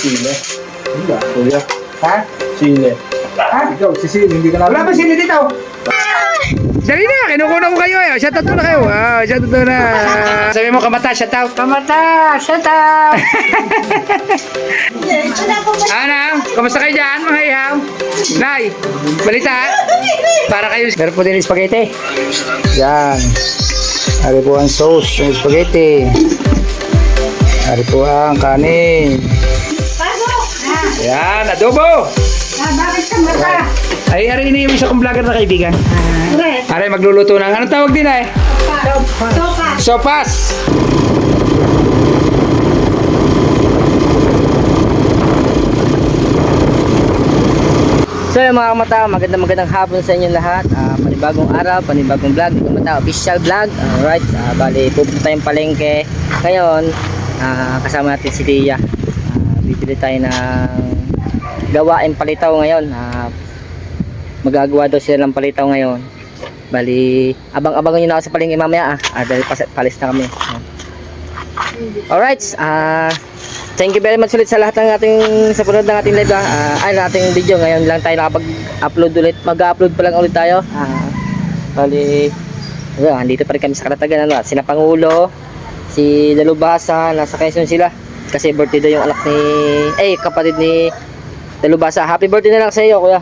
Sile. Hindi kuya. Ha? Sile. Ha? Ikaw, si Sile, hindi ka namin. Wala ba sila dito? Dali na, kinukuna ko kayo eh. Shoutout muna kayo. Shoutout muna. Sabi mo, kamata, shoutout. Kamata! Shut up! Ano? Kamusta kayo dyan, mga ihaw? Nay, balita? Para kayo. Meron po din yung spaghetti. Yan. Ari po ang sauce ng spaghetti. Ari po ang kanin. Yan, adobo. Bakit ka mata? Ay, ari ini yung isa kong vlogger na kaibigan. Ari, magluluto ng, anong tawag din ay? Sopas. So yun mga kamata, magandang hapon sa inyong lahat. Panibagong araw, panibagong vlog, kamata official vlog. Alright, bali pupunta tayong palengke. Ngayon, kasama natin si Tia. Bibili tayo ng gawain palitaw ngayon. Magagawa daw sila ng palitaw ngayon. Bali, abang-abangan nyo na ako sa palengke mamaya. Dahil palis na kami. Alright, thank you very much ulit sa lahat ng ating sa panood ng ating live ating video. Ngayon lang tayo nakapag-upload ulit. Mag-upload pa lang ulit tayo. Bali, andito pa rin kami sa Kalatagan. Sina Pangulo, si Dalubhasa, nasa Quezon sila. Kasi birthday daw yung anak ni kapatid ni Dalubhasa. Happy birthday na lang sa iyo, kuya.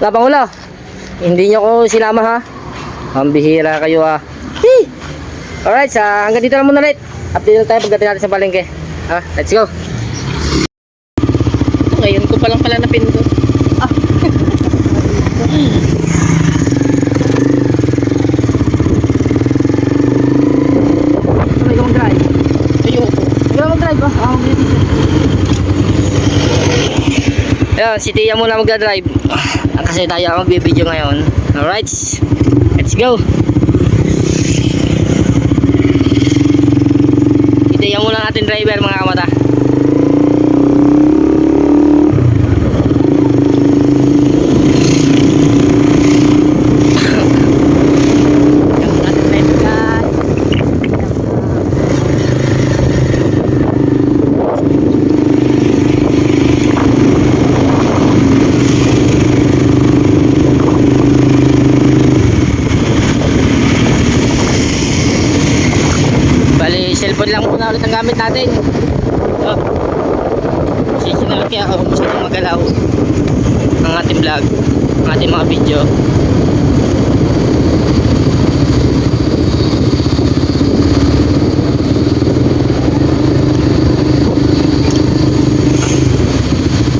Pangulo, hindi nyo ko sinama ha. Ang bihira kayo ha. Alright, hanggang dito na muna ulit. Update na tayo pagdating natin sa palengke. Let's go. Ngayon ko pa lang pala napindot. Sabay ka mag-drive. Ayoko. Ikaw mag-drive ba? Ayan, si Tia muna mag-drive. Kasi tayo ang magbibideo ngayon. Alright, let's go. Si Tia muna ang ating driver mga kamata. Cellphone lang muna ulit ang gamit natin. Sisinalat kaya ako kung sino magalaw ang ating vlog, ang ating mga video.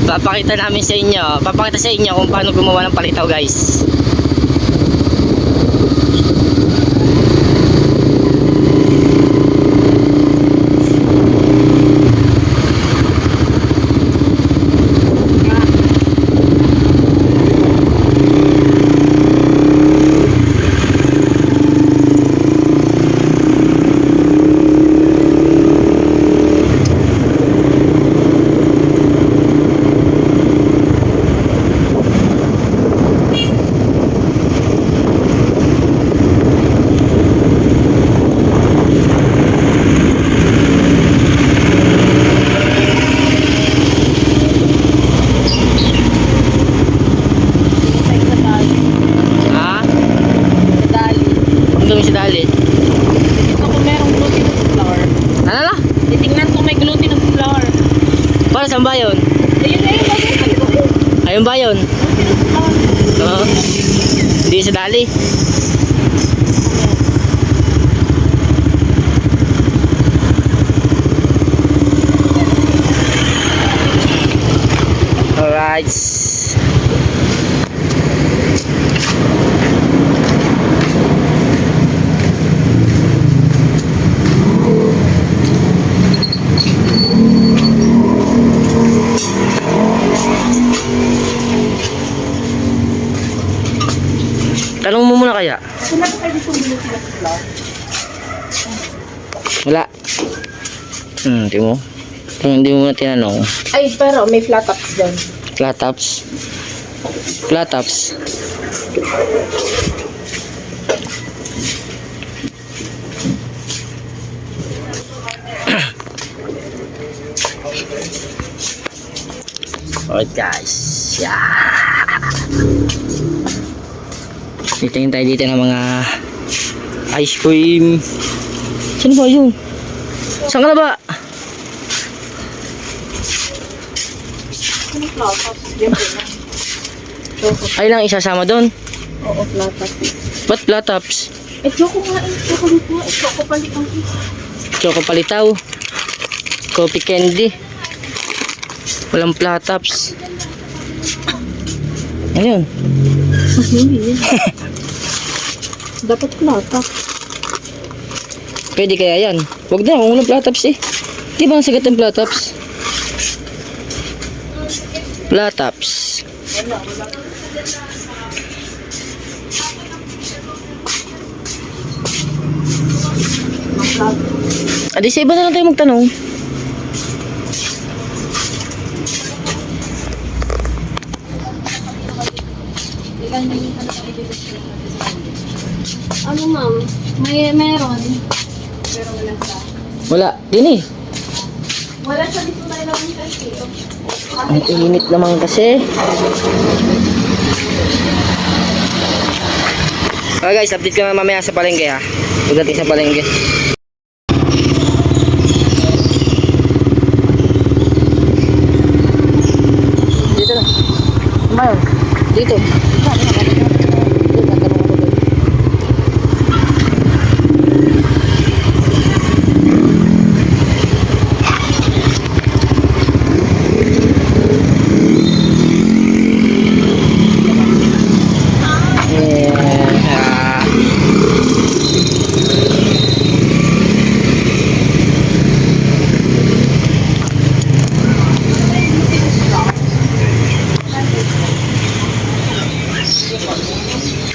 Papakita sa inyo kung paano gumawa ng palitaw, guys. ba yun? Ayun ba yun? Oo. Hindi sa dali. Alright. Tanong mo muna kaya? Wala. Di mo. Hindi mo muna tinanong. Ay, pero may flat tops dyan. Flat tops. Flat tops. Alright guys. Yeah. Titingin tayo dito ng mga ice cream. Sino ba yun? Saan ka na ba? Ay lang isasama doon. Oo, flat tops. Ba't flat tops? Eh, choco nga eh. Chocolate nga. Choco palit ang Choco palitaw. Coffee candy. Walang flat tops. Ayun. Hindi yan. Dapat flat tops. Pwede kaya yan? Huwag na, kung walang flat tops eh. Di ba ang sagat ng flat tops? Flat tops. Adi sa iba na lang tayo magtanong. Ano ma'am? Meron. Wala, din eh. Wala siya dito tayo naman kasi. Ang init naman kasi. Okay guys, update ka mamaya sa palengke ha. Pagdating sa palengke. Dito na. Mayon. Dito.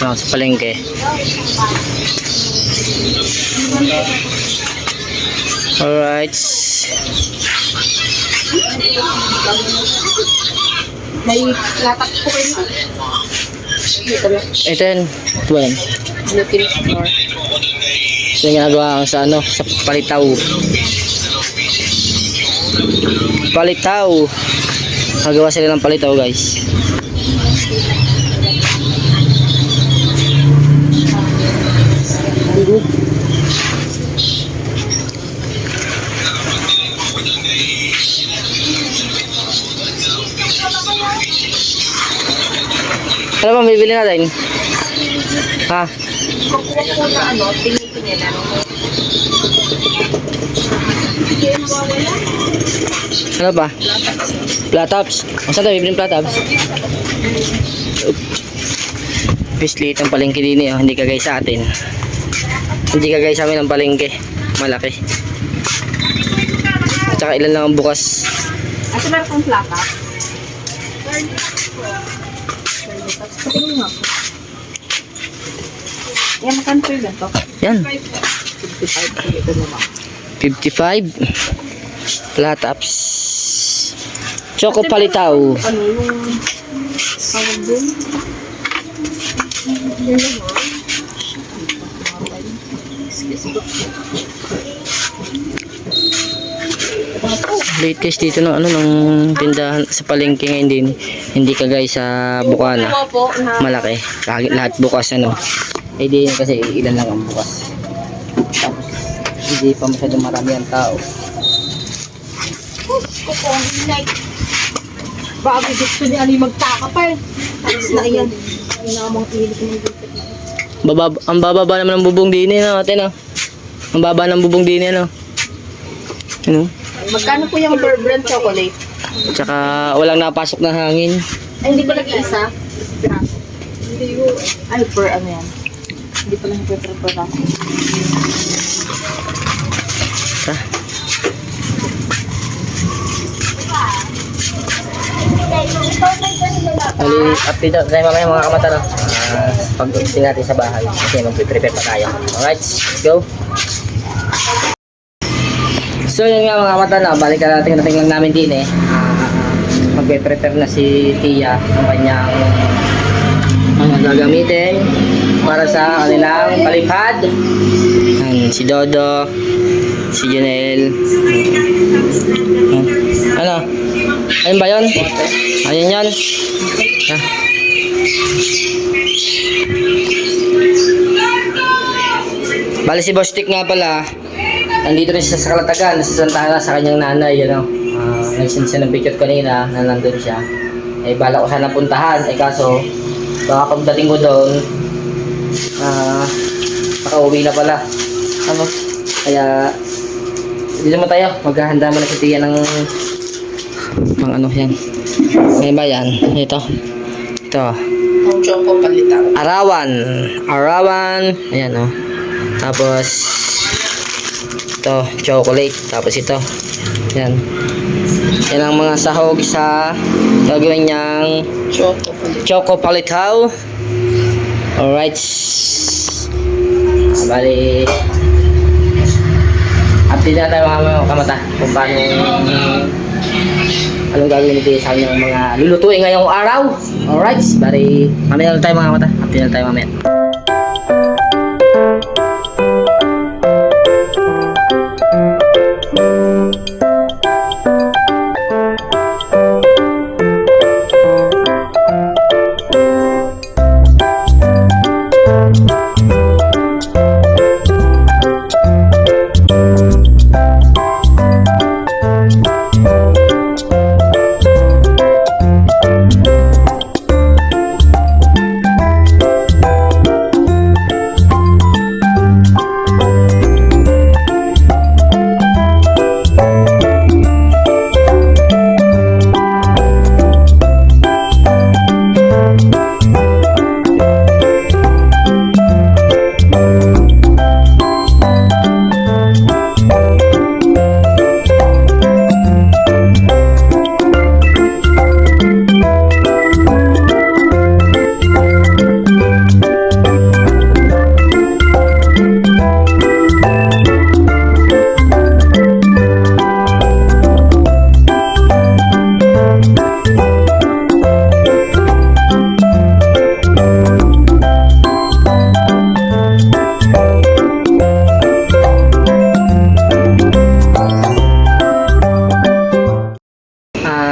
Sa palengke. Alright. May flat tops po kayo dito. Dito lang. Ito yan. Ito yan. Looking for. Ito yung ginagawa ko sa ano, sa palitaw. Palitaw. Nagawa sila ng palitaw guys. Ano bang bibili natin? Ha? Kukuha po na ano, tinitingin na. Ano pa? Flat tops. Saan tayo bibili ng flat tops? Bislit ang palengke din eh. Hindi kagaya sa atin. Hindi kagaya sa amin ang palengke. Malaki. Tsaka ilan lang ang bukas. At meron pong flat tops. Patingin nga po. Yan, magkano po yung ganito? Yan. 55. Sige, ito naman. 55. Flat tops. Choco palitaw. Ano yung tawag dun? Yan lang ha. Latest dito ng ano ng tindahan sa palengke ngayon din. Hindi kagaya sa Bukana. Po na Malaki. Lahat bukas ano. Eh di kasi ilan lang ang bukas. Tapos hindi pa masyadong marami ang tao. ko po, like, bago gusto niya ano yung magtaka pa eh. Alis na yan. Ay na mga pilit ng dito. Ang bababa naman ng bubong din eh, no, ate, no? Ang baba ng bubong din eh, no? Ano? Magkano po yung per brand chocolate? Tsaka walang napasok na hangin. Ay, hindi pa nag-iisa? Hindi ko. Ay, per ano yan? Hindi pa lang per ako. Bali, update tayo mamaya mga kamata, no? Pag-usin natin sa bahay kasi mag-prepare pa tayo. Alright, let's go. So yun nga mga kamata, no? Balik na natin lang namin din eh. Mag-prepare na si Tia ng kanyang mga gagamitin para sa kanilang palipad. Si Dodo, si Janelle. Ano? Ayun ba yun? Ayun yun. Ah. Bali si Boss Tick nga pala, nandito rin siya sa Kalatagan, nasa Santa Ana sa kanyang nanay, you know. Nag-send siya ng picture kanina na nandun siya. Eh, bala ko sana puntahan, eh kaso, baka pagdating ko doon, nakauwi na pala. Ano? Kaya, hindi naman tayo, maghahanda muna si Tia ng pang ano yan. Ngayon ba yan? Ito. Ang choco palitaw. Arawan. Ayan o. Tapos, ito, chocolate. Tapos ito. Yan. Yan ang mga sahog sa gagawin niyang choco palitaw. Alright. Bali, update na tayo mga kamata kung paano anong gagawin nito sa kanyang mga lulutuin ngayong araw. Alright, bali mamaya lang tayo mga kamata. Update na tayo mamaya.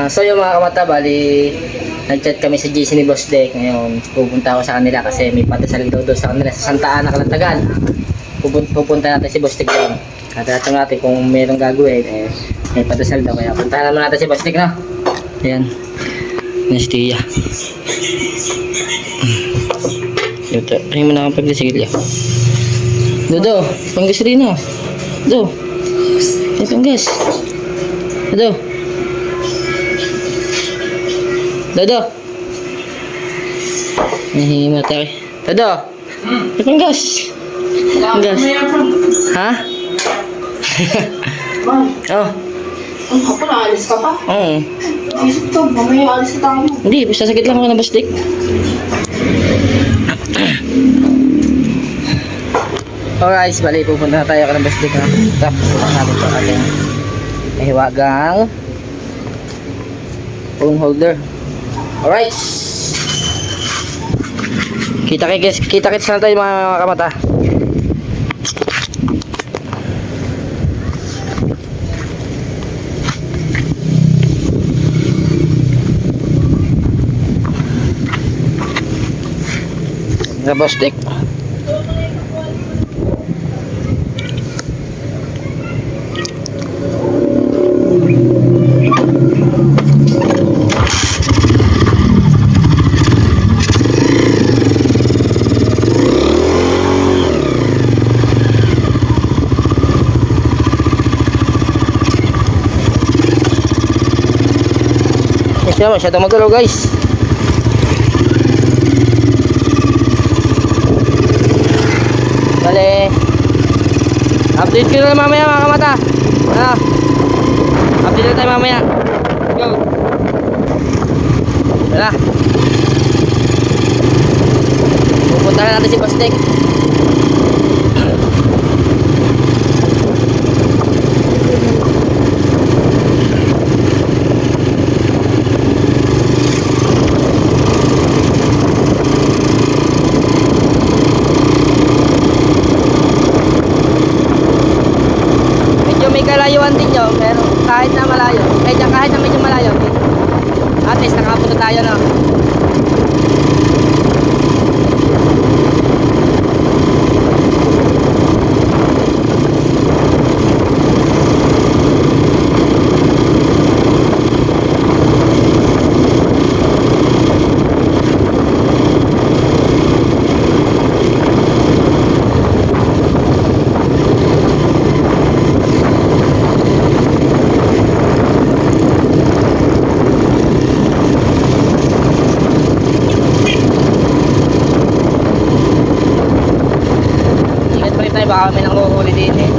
So yung mga kamata, bali nag-chat kami sa GC ni Boss Deck. Ngayon pupunta ako sa kanila kasi may patasal daw doon sa kanila sa Santa Ana, Kalatagan. Pupunta natin si Boss Deck doon. Tatanong natin kung mayroong gagawin, eh may patasal daw, kaya puntahan naman natin si Boss Deck, no? Ayan, nice Tia. Ito, rin mo na akong pagdasigilya. Dodo, panggas rin na. Dodo, may panggas. Dodo. Dodo. Nahihima tayo. Dodo. May panggas. Panggas. Ha? Oh. Ang ako na, alis ka pa? Oo. Isip to, mamaya alis na tayo. Hindi, sasakit lang ako ng bastik. Alright, bali, pupunta na tayo ng bastik, ha? Tapos, pupunta natin ito ating mahiwagang phone holder. Alright. Kita-kits na tayo mga kamata. Rabostik. siya masyadong magalaw guys. Bale, update ko na lang mamaya mga kamata. Update na tayo mamaya. Go. Tara. Pupuntahan natin si Bastek. Kalayuan din yun, pero kahit na malayo, kahit na medyo malayo, at least nakapunta tayo na. Baka may nanguhuli din eh.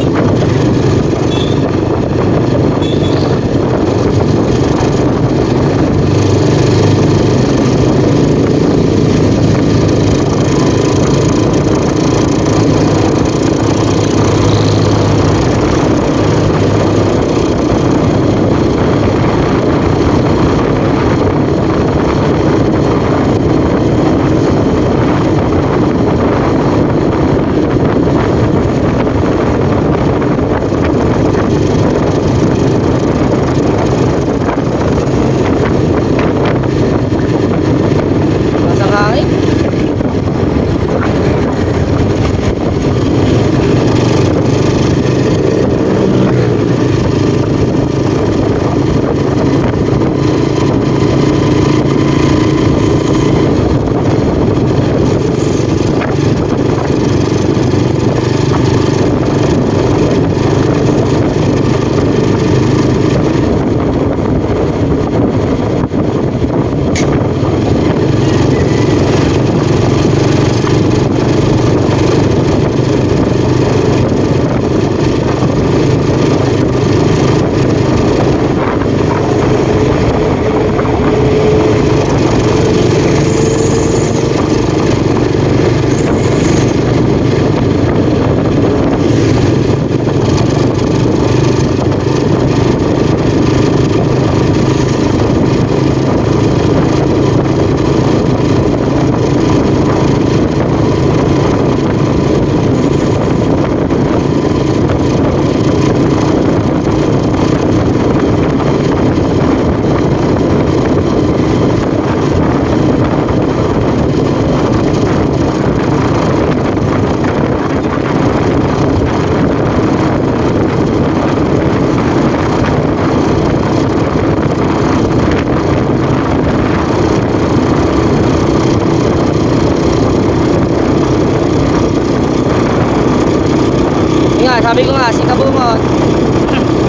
Sabi ko nga, si Kabungot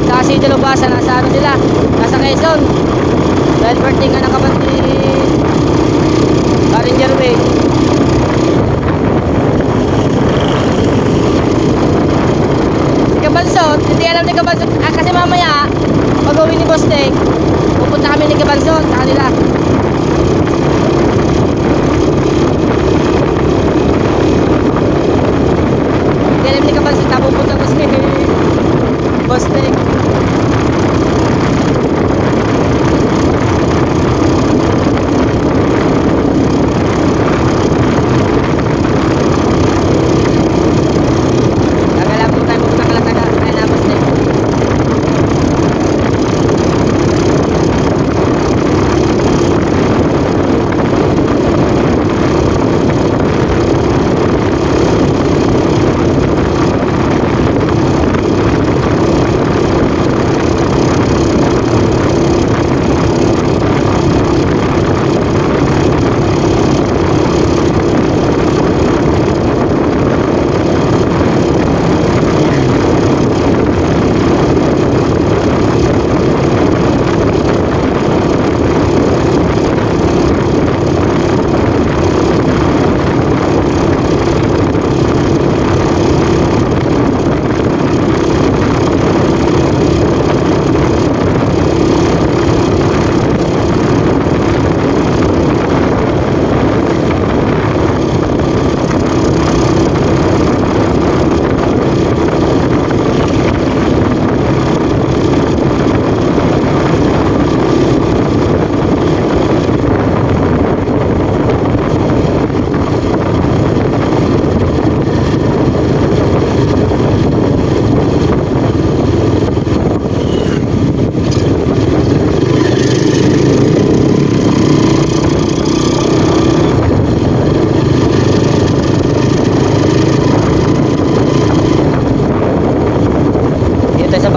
sa si Dilubasa, nasa ano sila, nasa Quezon. Dahil birthday nga ng kapatid Karen Jerway. Si Kabansot, hindi alam ni Kabansot kasi mamaya pag-uwi ni Bastek, pupunta kami ni Kabansot sa kanila. Alam ni Kabansot na pupunta ko si Bastek.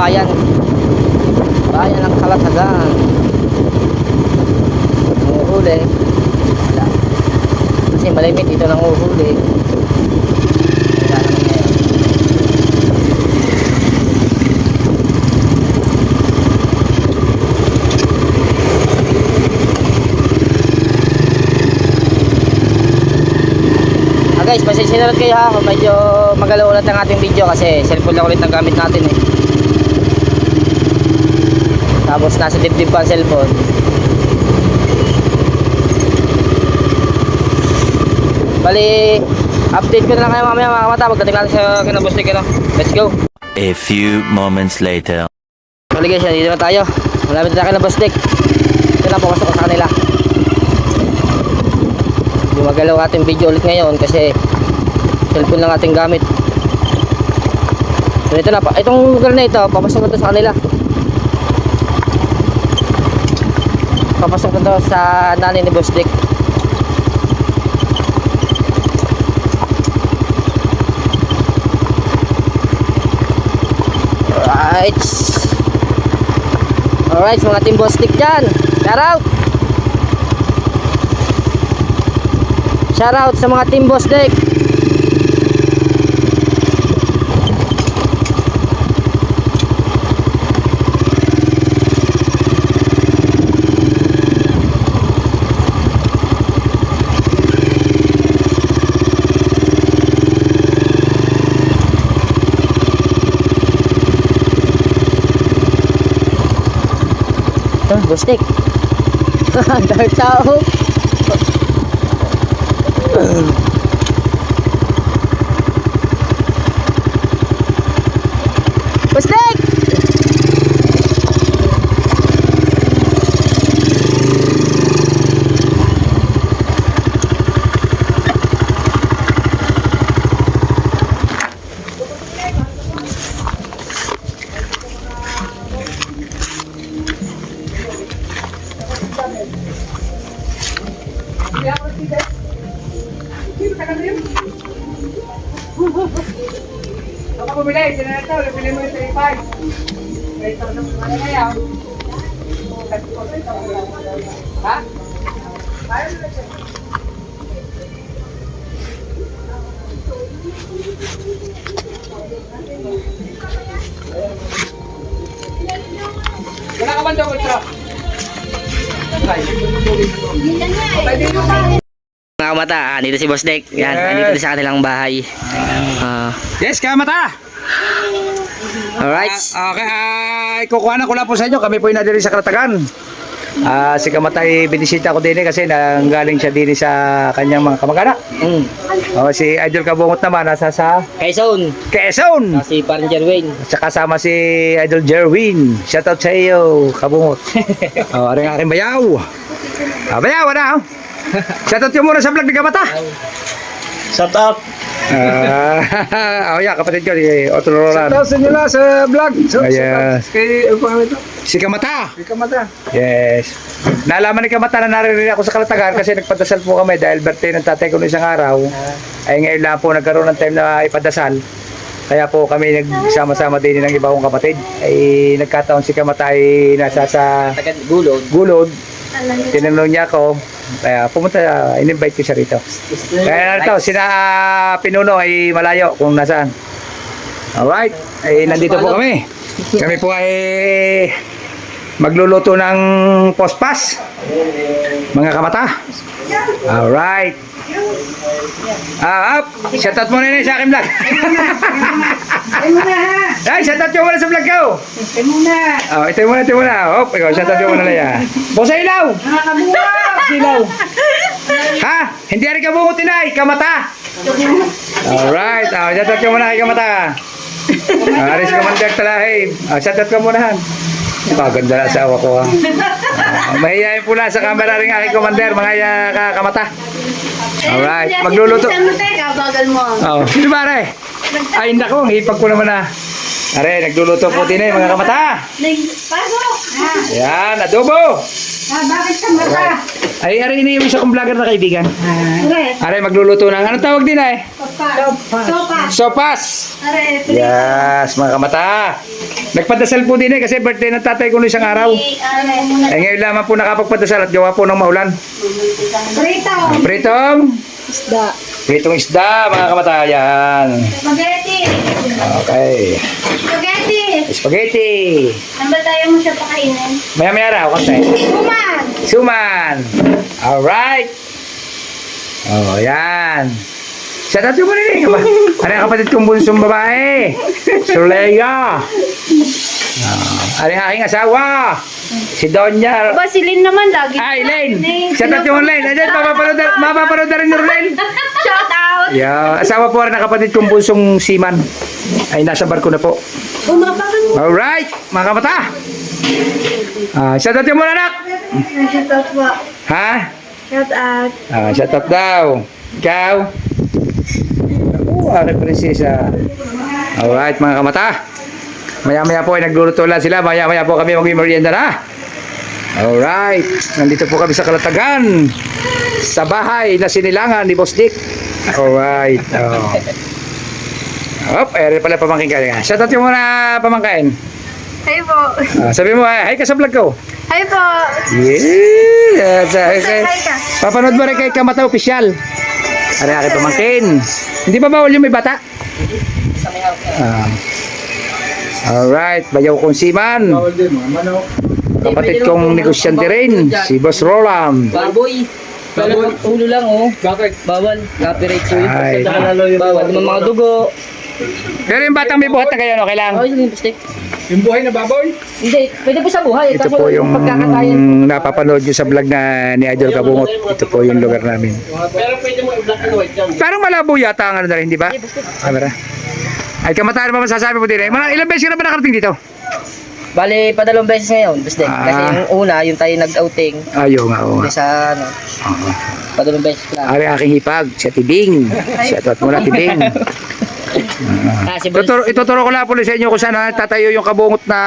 bayan. Bayan ng Kalatagan. Nanguhuli. Wala. Kasi malimit dito nanguhuli. Wala naman ngayon. Guys, pasensya na ulit kayo ha kung medyo magalaw ulit ang ating video kasi cellphone lang ulit ang gamit natin eh. Tapos nasa dibdib pa ang cellphone. Bali, update ko na lang kayo mamaya mga kamata pagdating natin sa kinabustik ano. Let's go! A few moments later. Bali guys, dito na tayo. Malapit na kinabustik. Ito na, pumasok ko sa kanila. Magalaw ating video ulit ngayon kasi cellphone lang ating gamit. So ito na, itong lugar na ito, papasok ko sa kanila. Papasok ko sa nanay ni Boss Dick. Alright, mga team Boss Dick dyan. Shout out! Shout out sa mga team Boss Dick. Ito, Boss Dick. Ang dami tao. Bustik! Baka bumili, sila na ito, bumili mo yung 35. Ito na ano na yan. Ha? Wala ka ba double truck? Mga kamata, dito si Boss Dick. Yan, andito sa kanilang bahay. Yes, kamata! Alright. Okay, kukuhanan ko lang po sa inyo. Kami po yung nadiri sa Kalatagan. Si Kamatay, binisita ko din kasi nanggaling siya din sa kanyang mga kamag-anak. Si Idol Kabungot naman, nasa sa Quezon. Quezon. Si Parang Jerwin. At saka kasama si Idol Jerwin. Shoutout sa iyo, Kabungot. Ano yung aking bayaw. Bayaw, ano? Shoutout yung muna sa vlog ni Kamata. Shout out. Yeah, kapatid ko, Otto Roland. Shoutout sa inyo na sa vlog. Ayan. Kay, ano ito? Si Kamata. Kay Kamata. Yes. Nalaman ni Kamata na naririnig ako sa Kalatagan kasi nagpadasal po kami dahil birthday ng tatay ko noong isang araw. Ay ngayon lang po nagkaroon ng time na ipadasal. Kaya po kami nagsama-sama din ng iba kong kapatid. Ay nagkataon si Kamata ay nasa sa Gulod. Tinanong niya ako. Kaya pumunta, in-invite ko siya rito. Kaya narito, sina Pinuno ay malayo kung nasaan. Alright, ay nandito po kami. Kami po ay magluluto ng pospas, mga kamata. Alright. Up! Shoutout muna yun sa aking vlog. Ay, shoutout yung muna sa vlog ko. Ito muna. Hop, ikaw, shoutout yung muna na yan. Bosa ilaw! Ilaw! Ha? Hindi rin kabungot inay, kamata! Alright, shoutout yung muna kay kamata. Aris ka man dek talahim. Shoutout ka munahan. Paganda na asawa ko ha. Mahihayin po na sa camera rin aking commander, mga kamata. Alright, magluluto. Bagal mo. Hindi ba re? Ay, nako, hipag ko naman na. Are, nagluluto po din mga kamata. Pasok! Yan, adobo. Bakit ka mata? Ay, aray ini yung isa kong vlogger na kaibigan. Are. Aray, magluluto ng, anong tawag din ay? Sopa. Sopas! Are. Yes, mga kamata. Nagpadasal po din eh, kasi birthday ng tatay ko noong isang araw. Are. Ay, ngayon lamang po nakapagpadasal at gawa po ng maulan. Prito. Pritong? Isda. Pritong isda, mga kamata. Yan. Spaghetti. Okay. Spaghetti. Spaghetti. Ano ba tayo mo siya pakainin? Maya-maya raw, kasi. Kuman. Suman. Alright. Oh, yan. Shout out mo rin ba? Ano ang kapatid kong bunsong babae? Suleya. Ano ang aking asawa? Si Donya. Ba, si Lynn naman lagi. Ay, Len. Shout out yung Len. Ayan, mapapanood na rin ni Len. Shout out! Yeah, asawa po rin ang kapatid kong bunsong Siman. Ay, nasa barko na po. Alright, mga kamata. Shout out yung muna, anak. Shout out po. Ha? Shout out. Shout out daw. Ikaw? Aking prinsesa. Alright, mga kamata. Maya-maya po ay nagluluto lang sila. Maya-maya po kami mag-merienda na. Alright. Nandito po kami sa Kalatagan. Sa bahay na sinilangan ni Boss Dick. Alright. Ere pala pamangkin ka. Shout out yung mga pamangkin. Hi po. Sabi mo, hi ka sa vlog ko. Hi po. Yeah. Hi ka. Papanood mo rin kay Kamata Official. Are aking pamangkin. Hindi ba bawal yung may bata? Alright, bayaw kong Siman. Kapatid kong negosyante rin, si Boss Roland. Baboy. Ulo lang, oh. Bakit? Bawal. Copyright po yun. Ay. Bawal. Yung mga dugo. Pero yung batang may buhat na kayo, okay lang? Okay, yung plastic. Yung buhay na baboy? Hindi, pwede po sa buhay. Ito po yung napapanood nyo sa vlog na ni Idol Kabungot. Ito po yung lugar namin. Pero pwede mo i-black and white yan. Parang malabo yata ang ano na rin, di ba? Camera. Ay, Kamata, ano ba masasabi mo din? Ilang beses ka na ba nakarating dito? Bale, padalawang beses ngayon, plastic. Kasi yung una, yung tayo nag-outing. Ayaw nga, oo. Sa ano, padalawang beses lang. Ari aking hipag, sa Tibing. Shout out muna, Tibing. Si Bro, Ituturo ko lang po sa inyo kung saan tatayo yung kabungot na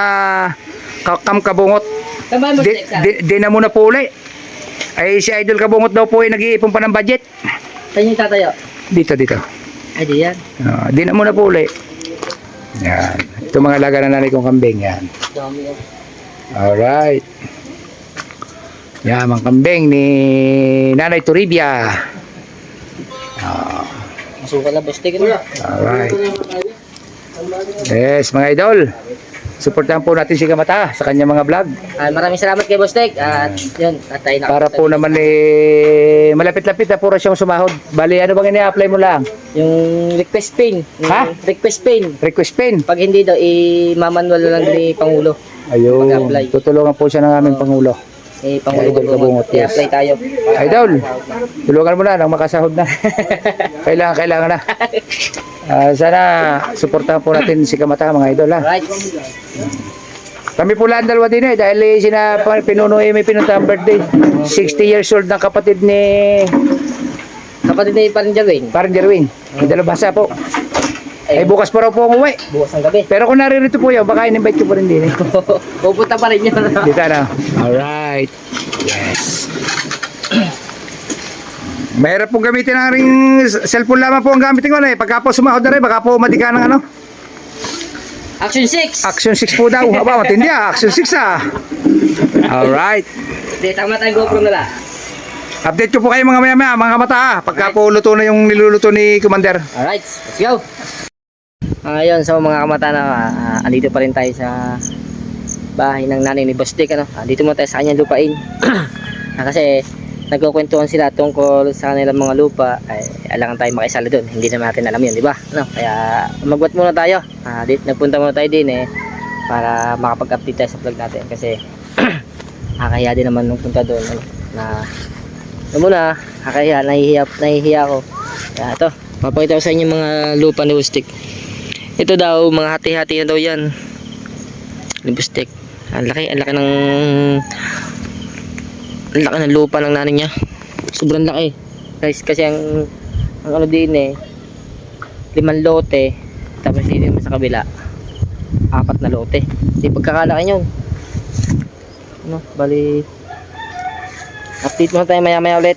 kabungot. Saan mo Di na muna po uli. Ay si Idol Kabungot daw po ay nag-iipon pa ng budget. Saan yung tatayo? Dito. Ay, di yan. Di na muna po uli. Yan. Ito mga laga na nanay kong kambing. Yan. Dami yan. Alright. Yan, mga kambing ni Nanay Toribia. Masuka na, plastic. Ano? Alright. Yes, mga idol. Supportahan po natin si Kamata sa kanyang mga vlog. Maraming salamat kay Boss Tek. At yun, at tayo na. Para po naman malapit-lapit na puro siyang sumahod. Bali, ano bang ini-apply mo lang? Yung request pin. Ha? Request pin. Request pin. Pag hindi daw, i-manual lang ni Pangulo. Ayun. Mag-apply. Tutulungan po siya ng aming Pangulo. Pangulo Idol Kabungot, yes. I-apply tayo. Idol, tulungan mo na nang makasahod na. Kailangan na. Sana suportahan po natin si Kamata, mga idol, ha. Alright. Kami po lang dalawa din dahil pinuno may pinuntang birthday. 60 years old ng kapatid ni Kapatid na parang Jerwin. Parang Jerwin. May dalabasa po. Ay bukas pa raw po ang uwi. Bukas ng gabi. Pero kung naririto po yun, baka in-invite ko pa rin din. Pupunta pa rin yun. Dito na. Alright. Yes. Mahirap pong gamitin ang ring cellphone lamang po ang gamitin ko na Pagka po sumahod na rin, baka po matika ng ano. Action 6. Action 6 po daw. Aba, matindi Action 6 Alright. Hindi, tama tayong GoPro na lang. Update ko po kayo mga maya-maya, mga kamata Pagka po luto na yung niluluto ni Commander. Alright, let's go. Ayun, so mga kamata na, andito pa rin tayo sa bahay ng nanay ni Boss Dick, ano. Dito muna tayo sa kanyang lupain. Kasi nagkukwentuhan sila tungkol sa kanilang mga lupa, ay alangan tayo makisali doon. Hindi naman natin alam yun, di ba? Ano? Kaya magwat muna tayo. Nagpunta muna tayo din para makapag-update tayo sa vlog natin. Kasi kakahiya din naman nung punta doon, muna, kakahiya, nahihiya ako. Kaya ito, papakita ko sa inyo mga lupa ni Boss Dick. Ito daw, mga hati-hati na daw yan ni Boss Dick. Ang laki ng lupa ng nanay niya. Sobrang laki. Guys, kasi ang ano din 5 lote. Tapos dito naman sa kabila 4 na lote. Hindi pagkakalaki yun. Bali update muna tayo maya-maya ulit.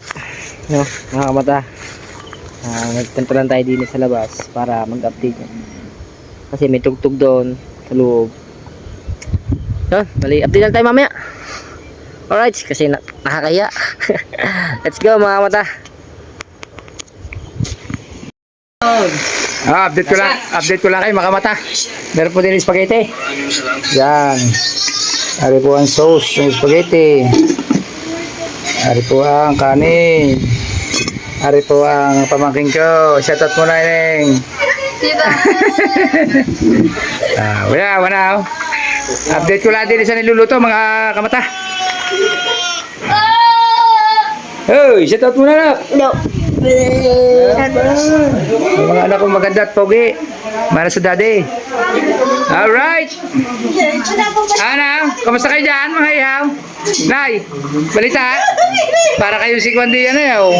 No, mga kamata. Nagpunta lang tayo din sa labas para mag-update. Kasi may tugtog doon sa loob. Yun, bali, update lang tayo mamaya. Alright, kasi nakakaya. Let's go mga kamata. Update ko lang kayo mga mata. Meron po din yung spaghetti. Yan. Ari po ang sauce ng spaghetti. Ari po ang kanin. Ari po ang pamangking ko. Shoutout mo na yun. Wala. Update ko lang din sa niluluto mga kamata. Hoy, shoutout mo na. No. Mga anak kong maganda at pogi. Para sa daddy. Alright. Ana, kamusta kayo dyan mga ihaw? Nay, balita. Para kayo si Kwandi yan eh. Oh.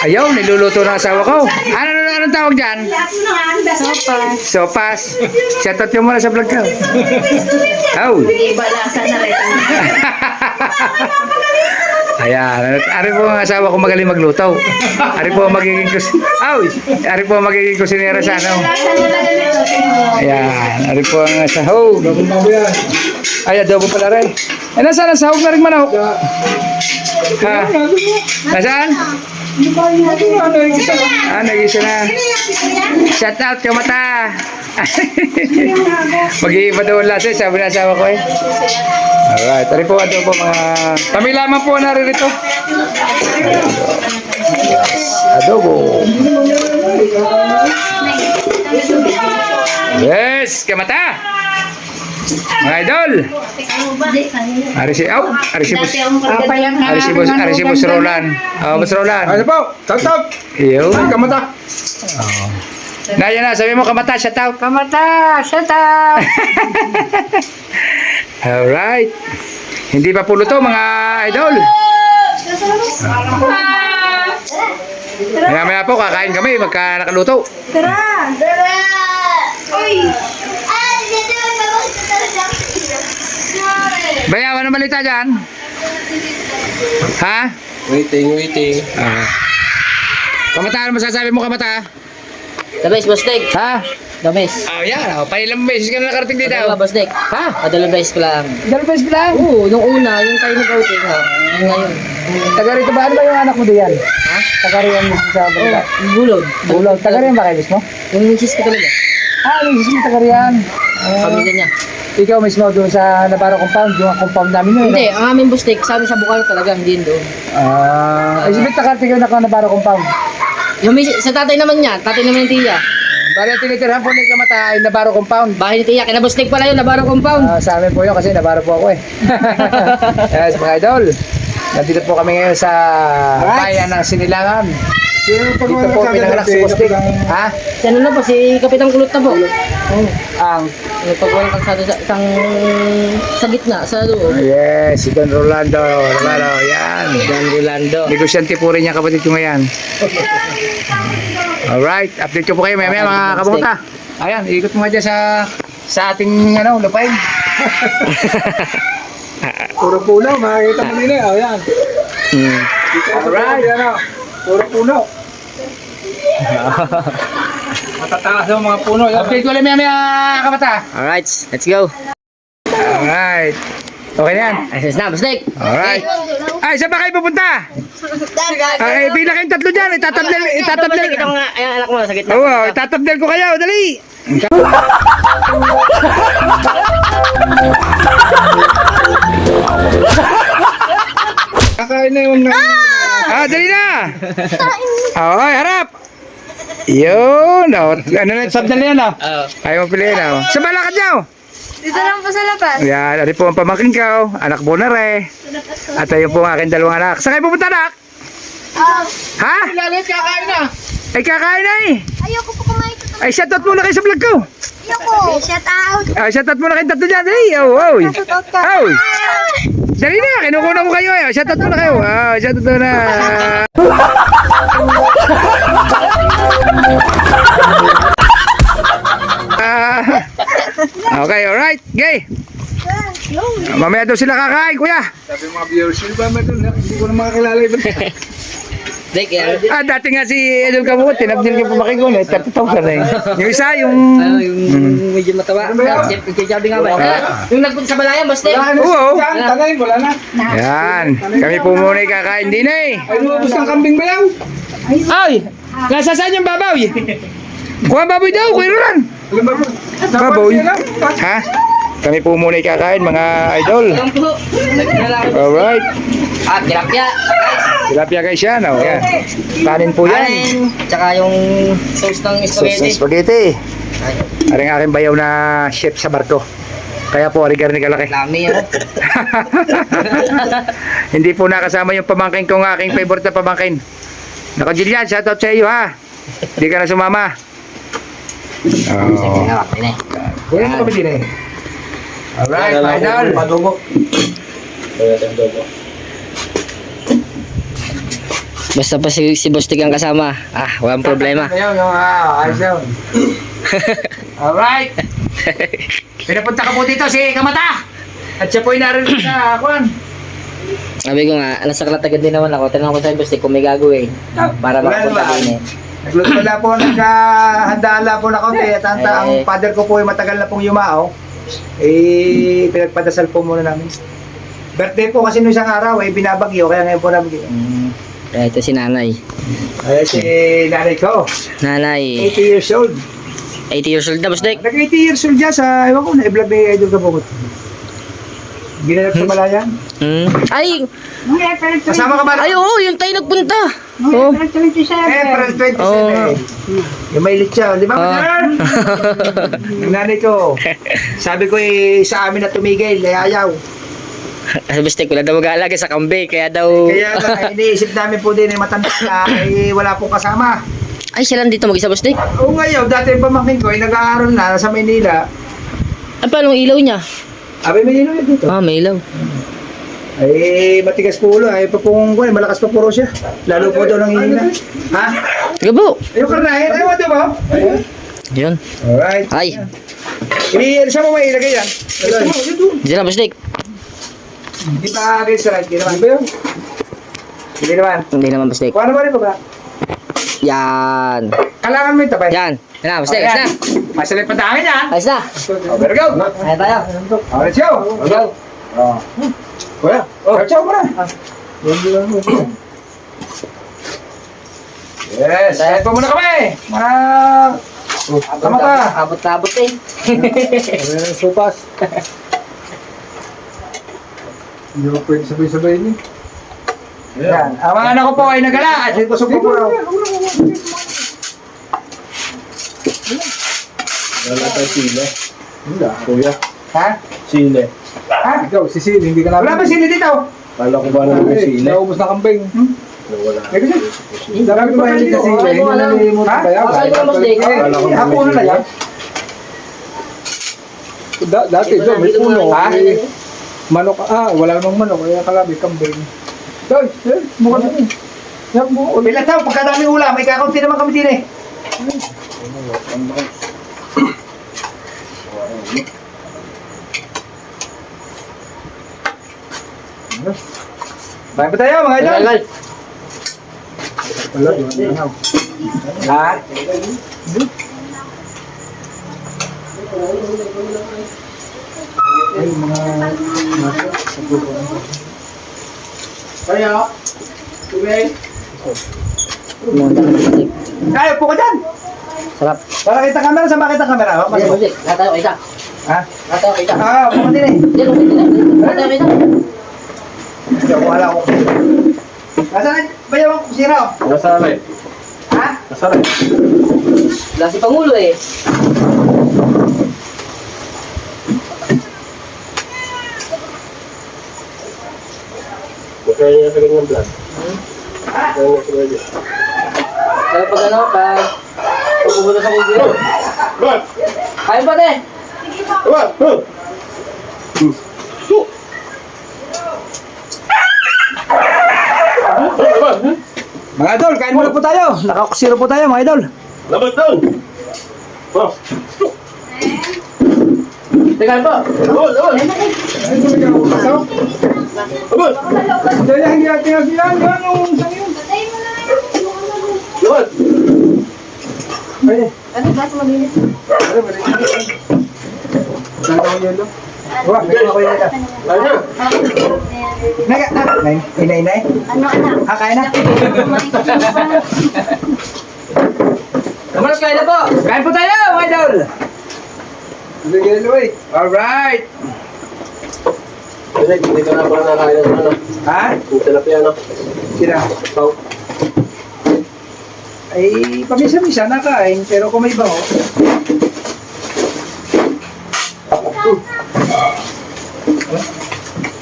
Ayaw, niluluto ng asawa ko. Anong tawag dyan? Sopas. Shoutout yung muna sa vlog ko. Oh. Ayan, ari po ang asawa ko magaling magluto. Ari po ang magiging ari po ang magiging kusinera sa ano. Ayan, ari po ang sahog. Ay, adobo pala rin. Eh, nasaan ang sahog na rin manok? Ha? Nasaan? Nag-isa na. Shout out ka mata. Mag-iiba daw ang lasa, sabi na asawa ko eh. Alright, tari po adobo mga... Kami lamang po naririto. Adobo. Yes, kamata. Mga idol. Ari si Boss Roland. Boss Roland. Ano po? Shout-out! Iyo. Ay, kamata! Yan na, sabi mo kamata, shout out. Kamata, shut up! Alright. Hindi pa pulo to mga idol. Maya po, kakain kami magka nakaluto. Tara! Uy! Bayaw, ano balita dyan? Ha? Waiting. Kamata, ano masasabi mo kamata? The best, boss Nick. Ha? The best. Yan. Pailang beses ka na nakarating dito. Ano ba, boss Nick? Ha? Dalawang beses ko lang. Dalawang beses lang? Oo, nung una, yung tayo nag-outing ha. Yung ngayon. Taga rito ba? Ano ba yung anak mo diyan? Ha? Taga riyan mo sa balita? Bulog. Bulog. Taga riyan ba kayo mismo? Yung misis ko talaga. Misis mo taga riyan. Pamilya niya. Ikaw mismo doon sa Navarro compound, yung compound namin yun. Hindi, ang aming boss Nick, sabi sa Bukal talaga, hindi yun doon. Isipit nakarating kayo na Navarro compound. Yung misis, sa tatay naman niya, tatay naman yung tiya. Bali, tinitirhan po ni Kamata ay Navarro compound. Bahay ni tiya, kina boss Nick pala yun, Navarro compound. Sa amin po yun kasi Navarro po ako eh. Yes, mga idol. Nandito po kami ngayon sa bayan ng Sinilangan. Dito po pinanganak si Kustik. Ha? Si ano na po, si Kapitang Kulot na po. Ang Nagpagwalang kalsada sa isang sa gitna, sa loob. yes, si Don Rolando. Yan. Don Rolando. Negosyante po rin niya kapatid ko ngayon. Alright, update ko po kayo maya mga kabuta. Ayan, ikot mo nga dyan sa ating lupain. Puro puno, makikita mo nila. Ayan. Alright. Puro puno. Matataas yung mga puno. Update ko lang maya kamata. Alright, let's go. Alright. Okay na yan. Ayos na, boss Nick. Alright. Ay, saan ba kayo pupunta? Ay, pila kayong tatlo dyan. Itatabdel. Ito nga, ayan anak mo, sa gitna. Oo, itatabdel ko kayo. Dali. Kakain na yung... Dali na. Okay, harap. Yun. Ano na, sabdel yan Ayaw mo piliin Sa balakad niyo. Dito lang po sa labas. Yan, ari po ang pamangkin ko. Anak mo na re. At ayun po ang aking dalawang anak. Saan kayo pupunta, anak? Ha? Lalit, kakain na. Ay, kakain na eh. Ayoko po kumain. Ay, shoutout muna kayo sa vlog ko. Ayoko. Shout out. Ay, shoutout muna kayong tatlo dyan. Ay, oh. Shout out ka. Oh. Dali na, kinukuna ko kayo. Shoutout muna kayo. Shoutout muna. Okay, alright. Okay. Mamaya daw sila kakain, kuya. Sabi ng mga viewers, sino ba may doon? Hindi ko na makakilala iba. Dek, yan. Dati nga si Edel Kabut, tinabdil ko pamakin ko, 30,000 na yun. Yung isa, yung... Ano, yung medyo matawa. Jabi nga ba? Yung nagpunta sa Balayan, basta Oo. Yan, tagayin, wala na. Yan. Kami po muna kakain din eh. Ay, lumabos ng kambing ba yan? Ay! Nasa saan yung babaw? Kuha baboy daw, kuya Roland. Alam ba yun? Baboy? Ha? Kami po muna kakain, mga idol. Alright. Ah, tilapia. Guys, Tilapia guys yan, oh. Yan. Kanin po yan. kanin. Tsaka yung sauce ng Sauce ng spaghetti. spaghetti. Aring aking bayaw na chef sa barko. Kaya po, arigar ni kalaki. Lami yan. Hindi po nakasama yung pamangkin kong aking favorite na pamangkin. Nako Jillian, shoutout sa iyo ha. Hindi ka na sumama. Oh. Kuya mo kami din eh. Alright, my idol. Padugo. Basta pa si Bostik ang kasama. Ah, walang problema. Ayun, yung ayos yun. Alright. Pinapunta ka po dito si Kamata. At siya po ay narinig sa Kwan. Sabi ko nga, nasa Kalatagan din naman ako. Tanong ko sa Bostik kung may gagawin. Para Wala makapunta naman. din eh. Nagluto pala po, naghahandaan po na konti. At ang father ko po ay matagal na pong yumao. Pinagpadasal po muna namin. Birthday po kasi nung isang araw, binabagyo. Kaya ngayon po namin gito. Kaya ito si nanay. Ayan si nanay ko. Nanay, 80 years old. 80 years old na, Bostik. Nag-80 years old dyan sa, ewan ko, na-vlog ni Idol Kabukot. Ginanap sa Malayan. Ay! Kasama ka ba? Ay, oo, yung tayo nagpunta. Oh. April 27. Oh. Yung may litsa, di ba? Ah. Yung nanay ko. Sabi ko sa amin na tumigil, ayaw. Ay, Bostik, wala daw mag-aalaga sa kambing. Kaya daw... Kaya nga, iniisip namin po din matanda na, wala pong kasama. Ay, siya lang dito mag-isa, Bostik. O ngayon, dati yung pamangkin ko, nag-aaral na sa Maynila. Ay, paano ang ilaw niya? Abay, Maynila yun dito. Ah, may ilaw. Ay, matigas po ulo. Ay, pa pong, malakas pa puro siya. Lalo po daw ng hihina. Ha? Gabo! Yung karnahin, ayaw mo ba? Yun. Alright. Ay, Saan mo may ilagay yan? diyan na, Bostik. Hindi pa agad sa right. Hindi naman. Hindi naman. Hindi naman, Bostik. Kung ano ba rin ba? Yan. Kailangan mo yung tabay. Yan. Yan na, Bostik. Ayos na. Masalit pa tayo yan. Ayos na. Better go. Ayan tayo. Alright, show. Go. Kuya. Chow mo na. Yes. Kahit pa muna kami. Mga... Tama ka. Abot-abot eh. Ayan ang supas. Hindi mo pwede sabay-sabay niyo. Yan. Ang mga anak ko po ay nagala. At busog po po raw. Wala tayo sila. Wala, kuya. Ha? Sila. Ha? Ikaw, si Sili, hindi ka namin. Wala ba sila dito? Kala ko ba naman may sila? Naubos na kambing. Wala. May kasi. Dami ko mahilig kasi. Hindi mo nalimutan Ha? ba yan? Ay, ito, Bostik. Hapuno na yan. Dati doon, may puno. Ha? Manok, wala namang manok. Kaya kalabi, kambing. Doy, mukha na yun. Yan mo. Ilan tao, pagkadaming ulam, may kakaunti naman kami din eh. Bayan pa tayo mga idol. Wala, yun. Ha? Ay, mga... Kaya, tubig. Kaya, upo ka dyan. Sarap. Para kita camera, saan ba kita camera? Oh, Diyan, Bostik. Lahat tayo kita. Ha? Lahat tayo kita. Upo ka din eh. Diyan, Bostik. Lahat tayo kita. Hindi ako wala ko. Nasaan ba yung kusina? Nasaan eh? Ha? Nasaan eh? Wala si Pangulo eh. Kaya niya sa ganyan vlog. Kaya pag ano, pag pupunta sa kubo. What? Kain pa te! What? Mga idol, kain muna po tayo. Nakakusiro po tayo mga idol. Laban doon! Oh! Teka po! Doon! Ay, kung ikaw ito? Abot! Dahil hindi natin na sila. Yan yung isang yun. Yun! Ay, Ano ba sa mabilis? ano ba? Saan ako yun? Wah, may mga kuya ka. Ano na? Naga, na. Inay. Ano anak? Kakain na. Kumain ka na ba? Kamalas kayo na po! Kain po tayo, mga idol. Bigyan mo eh. Alright. Hindi ka na pala nakain ng ano. Ha? Yung tilapia na. Sila. Pau. Ay, pamisa-misa nakain, pero kung may bango.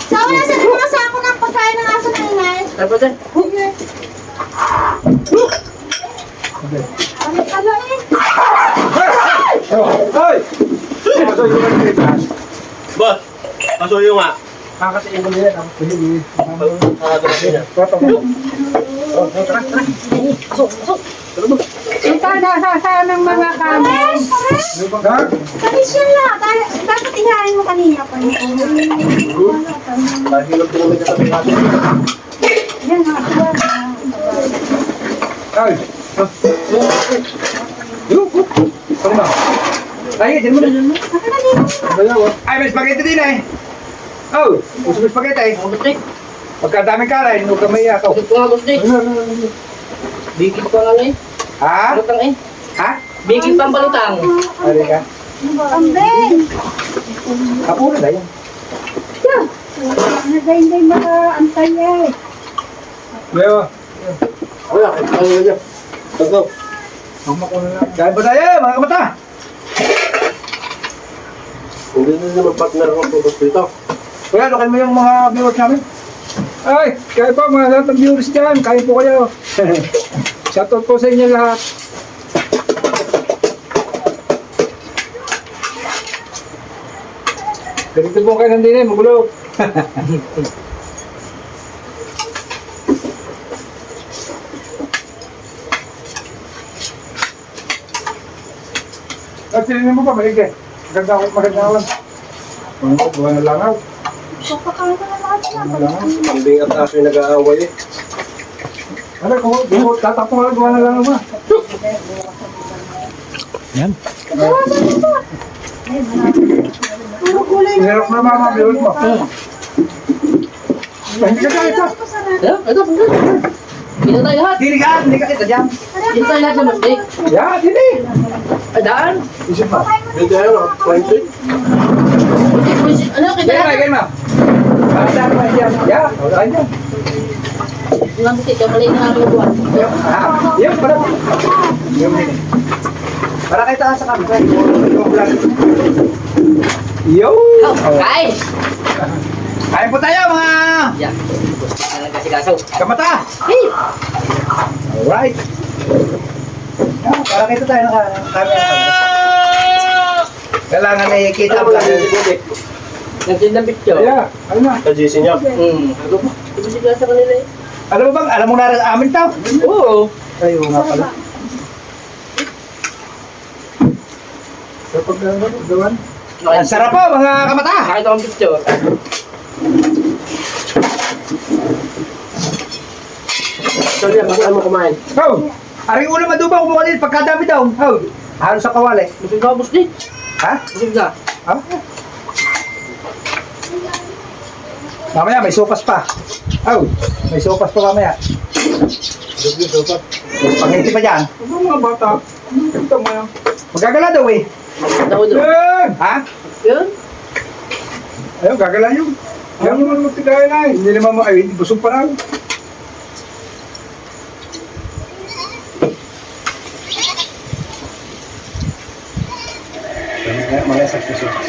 Sawa na sa mga sako ng pagkain ng aso ng inay. Ano po dyan? Ano pala eh? Hoy! Ano yung mga Boss! Pasuyo nga. Kakatiin ko nila. Nakagalasin niya. ng mga kami. Ha? Kami siya lang. Dapat ihain mo kanina pa. Mahirap din naman katabi natin. Yan ha. Ay! Ano ba? Ay, dyan mo na. Dalawa. Ay, may spaghetti din eh. Oh, gusto mo spaghetti? Ang gusto eh. Pagkadaming kain, huwag ka maiyak. Gusto ko nga gusto eh. Bigil pa lang eh. Ha? Balutang eh. Ha? Bigil pa ang balutang. Ari ka. Ambeng! Kapuro na yan. Nagay-nagay mga antay eh. Dalawa. Wala, ano na niya. Go. Kain po tayo, mga kamata. Hindi na naman partner ng pupos dito. Kuya, lukin mo yung mga viewers namin. Ay! Kaya po mga lahat ng viewers dyan. Kain po kayo. Shoutout po sa inyo lahat. Ganito po kayo nandun eh. Magulo. At silinin mo pa, maligay. Maganda ako. Buwan na langaw. Papakain ko na lahat na. Kambing at aso yung nag-aaway eh. Ano, kung tatapong lang, buwan na langaw ma. Puro kulay na. Hirap na mama, biwag mo. Hindi ka kahit ah. Ito. Dito tayo lahat. Hindi ka kita dyan. Dito tayo lahat na mas eh. Ya, hindi. Ay, daan. Isip pa. Hindi tayo naka-pointed. Ano, kita lahat. Ganyan ma. Basta naman dyan. Ya, wala dyan. Yung ang butik, yung mali na namin buwan. Yung pala. Yung din. Para kita sa kamera. Yung vlog. Yo! Kain! Kain po tayo mga Yan. Gusto ka lang kasi kaso. kamata! Hey! Alright. Yan, para kita tayo naka-camera. Kailangan na ikita Ano ang mo lang yung vlog. siguri? Nag-send ng picture. Ya, ano na. Sa GC niya. Ano po? Ibigay sa kanila eh. Alam mo bang, alam mo na rin amin tao? Oo. Kayo nga pala. Kapag gawan. Ang sarap po mga kamata! Nakita ko ang picture. So yan, bakit mo kumain? Oh! Aring ulo maduba kumuha din pagkadami daw. Oh! Halos sa kawali. Busog ka, boss di. Ha? Busog ka. Ha? Mamaya may sopas pa. Oh! May sopas pa mamaya. May spaghetti pa dyan. Ano mga bata? Ito mo yan. Magagala daw eh. Tao doon. Yan! Ha? Yun. Ayun, gagala yun. Yan naman magtigayan na eh. Hindi naman mo, ay, busog pa lang. Mamaya sa sopas.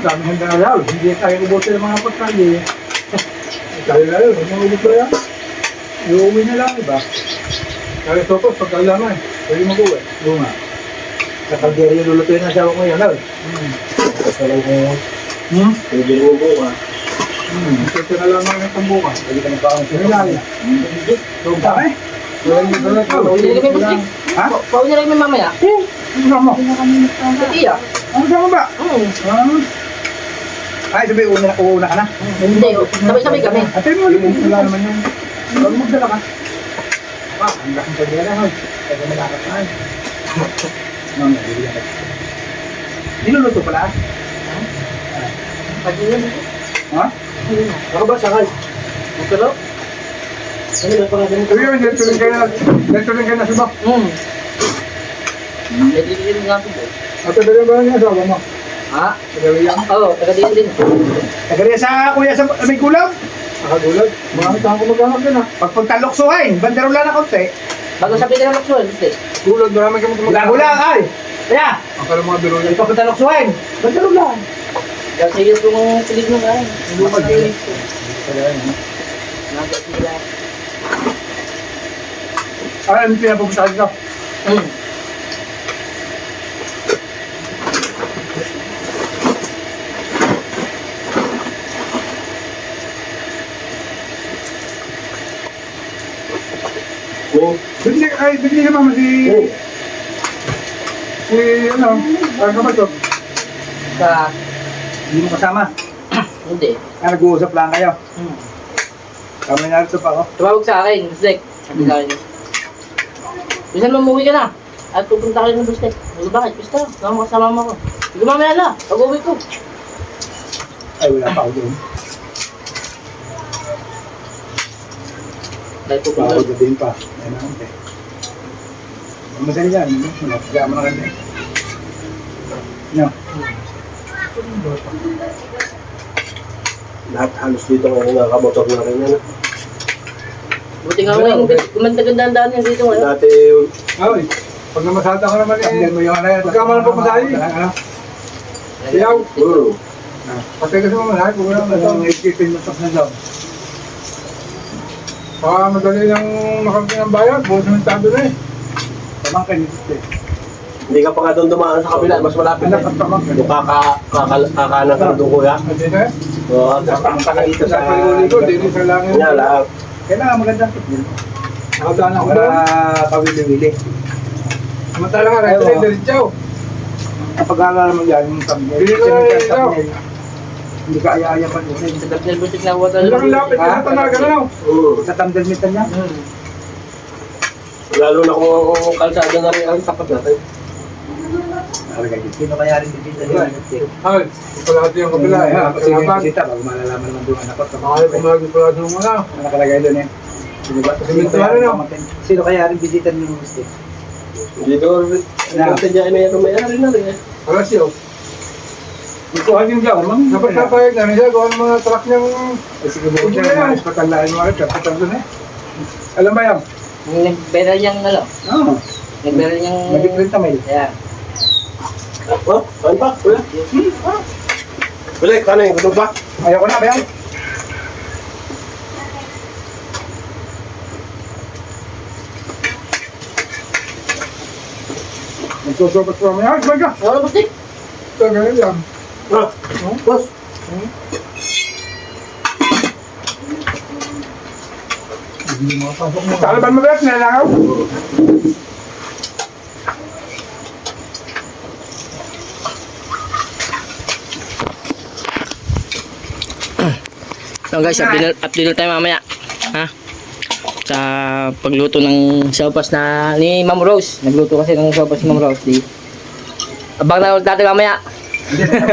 Dami ng dalaw. Hindi tayo ubuti ng mga pagkain. Tayo na yun. Ano ulit ko yan? Iuwi na lang, iba? Kaya ito po, pagkalaman. Pwede mag-uwi. Oo nga. Sa kaldero yung lulutuin ng asawa ko yun. Oh. Tapos na lang kung pwede mo buka. Ito na lang ang tambuka. Pwede ka magpaang Ano lang yan? Ito ba eh? Wala yung dalaw. Pauwi na rin may busog. Ha? Pauwi na rin may mamaya. Ano mo? Hindi ah. Ano sa ba? Ay, sabi, uuna ka na. Hindi, sabay-sabay kami. Ate mo, wala naman yan. Huwag magdala ka. Ang laking pagdala na, hoy. Kaya malakot na. Niluluto pala? Pag-iwan. Ha? Ako ba, sakal? Pero, Ano na pala ganito? Sabi yun, dito rin kayo na subak. Pwede din nga po. Ate, dali ba yung asawa mo? Ha? Dali yan. Oo, taga din. Tagaliya sa kuya sa may gulag. Nakagulag. Marami tayong kumaghanap din ha. Pag pagtaloksuhin, banderola na konti. Bago sabi nila Luxor, hindi. Gulag, marami kang kumaghanap. Gulag, ay! Kaya! Ang kalang mga biro niya. Pag pagtaloksuhin, banderola. Kasi yun kung pilig mo nga. Hindi mo mag-ilis ko. Ay, ano pinapupuntahan ka? Bigli ka mama si... Si ano? Ano ba ito? Sa, Hindi mo kasama. hindi. Nag-uusap lang kayo. Kami narito pa ako. Tumawag sa akin, Bustek. Sabi sa akin. Bisan mamuwi ka na. At pupunta ka rin ng Bustek. Sabi, bakit? Basta, sama kasama mo ako. Sige mamaya na, pag-uwi ko. Ay, wala pa ako doon. Dahil pupunta. Bawal gabihin pa. Ayun na, okay. Masaya yan. Napagaya mo na kanya. No. Lahat halos dito ngayon nakamotor na rin yan. Buti nga ngayon, gumanda-gandaan yan dito ngayon. Dati, Ay, pag namasada ka naman eh. Tanggal mo yung ano yan. Pagka man po masahe. Ano? Siyaw. Pati kasi mamasahe, kung wala na ito, 18 matok na daw. Madali lang makarating ng bayan, buong sementado na eh. Tamang kanito eh. hindi ka pa nga doon dumaan sa kabila, mas malapit na. Yung kakanan ka doon kuya. Hindi na eh. Oo, Ang dito sa pag-uli ko, dito sa langit. Nga lang. Kailangan magandang tipil. Nakadaan ako doon. Para pawili-wili. Samantala nga, right rin diretso. Kapag naman yan, yung thumbnail. Bili ko na rin hindi ka aya-aya pa doon. Sa Dapnel Bustek na water. Ang lapit na tanaga na no? Sa thumbnail meter niya? lalo na kung kalsada na rin ang tapat natin. Sino kaya rin dito nila? Ay, palagi yung kabila eh. Kasi yung bisita, bago malalaman naman doon anak ko. Ay, kumagin palagi yung mga. Nakalagay doon eh. Sino kaya rin bisita niyo yung gusto? Dito, natin dyan may-ari na rin eh. Alas yun. Ikuhan yung dyan, dapat kapayag na rin siya, gawa ng mga truck niyang... Sige mo siya, patanlaan mo rin, kapital doon eh. Alam ba yan? Nagberal niyang ano? Oo. Nagberal niyang... Nag-print na mail. Ayan. Oh, saan pa? Kuya? Wala, kano yung gusto pa? Ayaw ko na, bayan. Nagsusupat ko naman. Ay, sabay ka! Ano Bustek? Ito, ganyan lang. Ah, boss. Taliban mo ba? Nilangaw? So guys, update tayo mamaya. Ha? Sa pagluto ng sopas na ni Ma'am Rose. Nagluto kasi ng sopas ni Ma'am Rose. Di. Abang na ulit natin mamaya.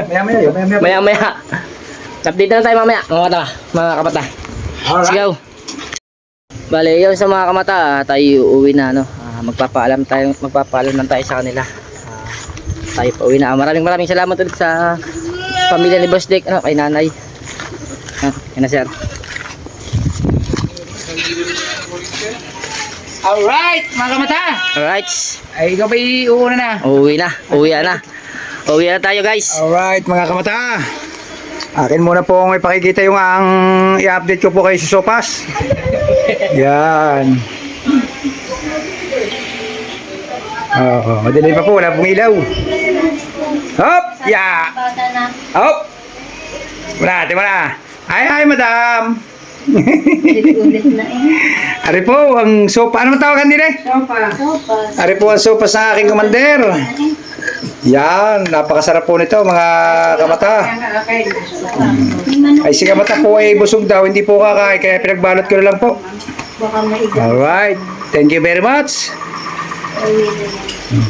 Maya-maya. Maya-maya. Update na tayo mamaya. Mga kamata. Let's go. Bale, yun sa mga kamata, tayo uuwi na, no? Magpapaalam lang tayo sa kanila. Tayo pa uwi na. Maraming salamat ulit sa pamilya ni Boss Dick, ano, kay nanay. Yan na sir. Alright, mga kamata. Alright. Ay, ikaw ba'y uuna na? Uwi na tayo guys. Alright mga kamata. Akin muna pong ipakikita yung ang i-update ko po kayo sa sopas. Yan. Madilim pa po, wala pong ilaw. Hop! Ya! Hop! Wala. Ay, madam! Ari po, ang sopa. Ano tawagan din eh? Sopa. Ari po ang sopa sa aking commander. Yan, napakasarap po nito mga kamata. Ay si kamata po ay busog daw, hindi po kakain, kaya pinagbalot ko na lang po. Alright, thank you very much.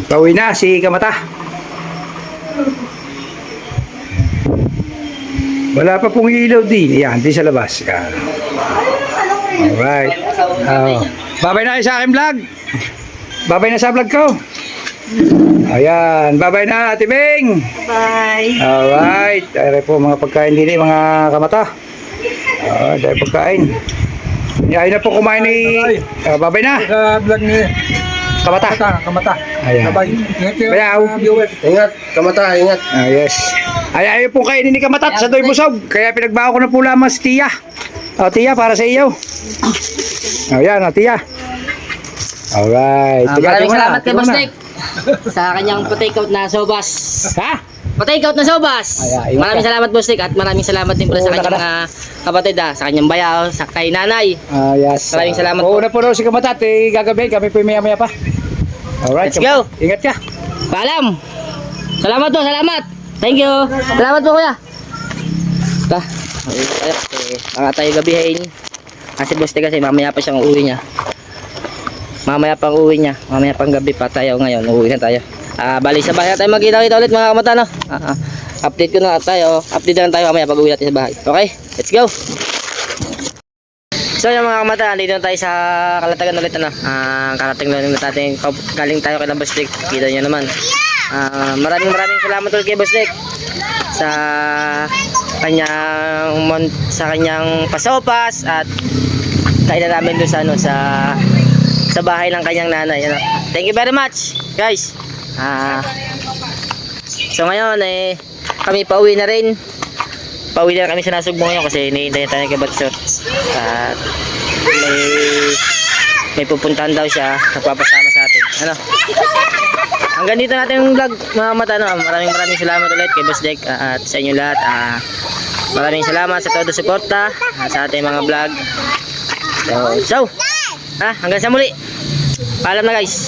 Pauwi na si kamata. Wala pa pong ilaw din. Yan, di sa labas. Yan. Alright. Babay na kayo sa aking vlog. Babay na sa vlog ko. Ayan, bye-bye na Ate Bing. Bye. Alright, ay po mga pagkain din mga kamata. Dahil pagkain. Ayaw na po kumain ni... bye-bye na. Sa vlog ni Kamata. Kamata. Ayan. Bye. Ingat kayo. Bayaw. Viewers. Ingat, kamata, ingat. Yes. Ayaw po kainin ni Kamatat sa doy busog. Kaya pinagbawa ko na po lamang si Tia. Tia, para sa iyo. Ayan, Tia. Alright. Maraming salamat kay Boss Nick sa kanyang pa-takeout na sobas. Ha? Pa-takeout na sobas. Ay, ingat Maraming ka. salamat Boss Nick at maraming salamat din pala sa Oo, kanyang mga kapatid sa kanyang bayaw, sa kay nanay. Yes. Maraming salamat Oo po. na po raw si Kamatat. Gagabi, kami po maya-maya pa. Alright. Let's go. Ingat ka. Paalam. Salamat po, salamat. Thank you. Salamat po kuya. Ta. Tayo gabihin. Kasi Boss Nick kasi mamaya pa siyang uuwi niya. Mamaya pang uwi niya. Mamaya pang gabi pa tayo ngayon. Uuwi na tayo. Bali sa bahay na tayo magkita-kita ulit mga kamata, no? Update ko na tayo. Update na lang tayo mamaya pag uwi natin sa bahay. Okay? Let's go! So yung mga kamata, dito na tayo sa Kalatagan ulit, ano? Karating lang natin. Galing tayo kay Boss Nick. Kita nyo naman. Maraming salamat ulit kay Boss Nick sa kanyang pasopas at kainan namin doon sa ano sa bahay ng kanyang nanay, ano. Thank you very much guys. So ngayon kami pauwi na rin. Pauwi na kami sa Nasugbo ngayon kasi hinihintay tayo kay Batsot at may pupuntahan daw siya, nagpapasama sa atin, ano. Hanggang dito natin yung vlog mga mata, no? Maraming salamat ulit kay Boss Nick at sa inyo lahat. Maraming salamat sa todo suporta sa ating mga vlog. So hanggang sa muli. Paalam na guys.